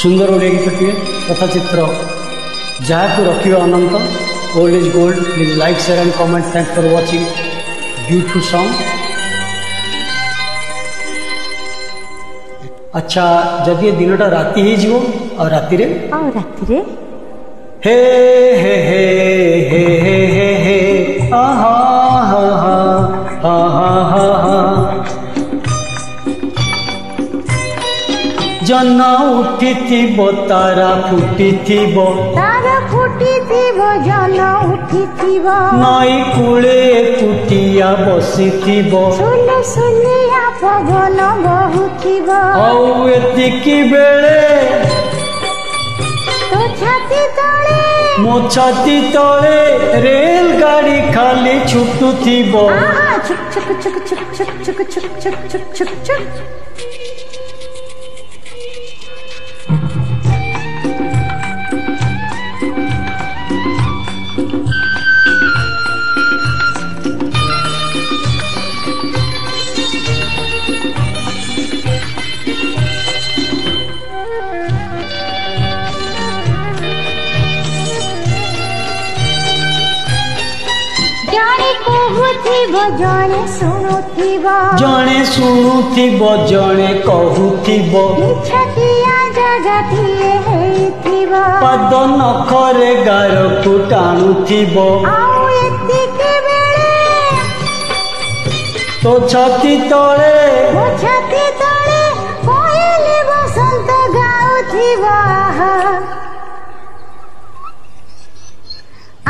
सुंदर ओडिया गीतटीए तथा चित्र जहाँ को रखिए अनंत old is gold. Please like share and comment. Thanks for watching beautiful song. अच्छा जदि दिनटा राति ही जीवो और राति रे हे हे हे हे हे हे हे आहा हा हा हा हा हा जन उठिथिबो तारा फुटिथिबो जन उठिथिबो नई कूले कुटिया बसिथिबो सुलिया पवन बहुथिबो औ एतिकी बेले तो छाती तले मो छाती तले रेल गाड़ी खाली छुटुथिबो छुक छुक छुक छुक छुक छुक छुक छुक छुक छुक छुक जणे शुणुथिबो जणे कहूथिबो पद नखरे गार को टाणुथिबो तो छाती तले बसंत गाउथिबो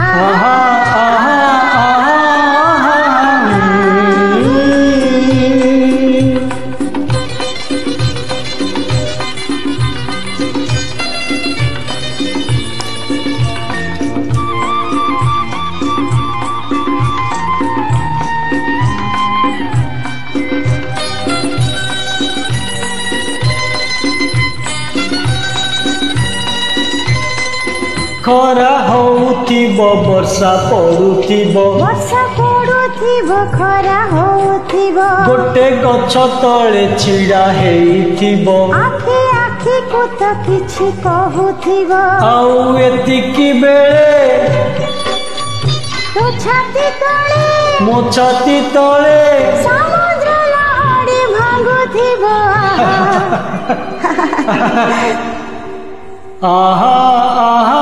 आहा खरा होउथिबो वर्षा पड़ुथिबो खरा होउथिबो गोटे गछ तले छिड़ा हेइथिबो आखि आखि को तो किछि कहूथिबो आउ एतिकी बेले तो छाती तले मो छाती तले समुद्र लहड़ी भांगुथिबो आहा आहा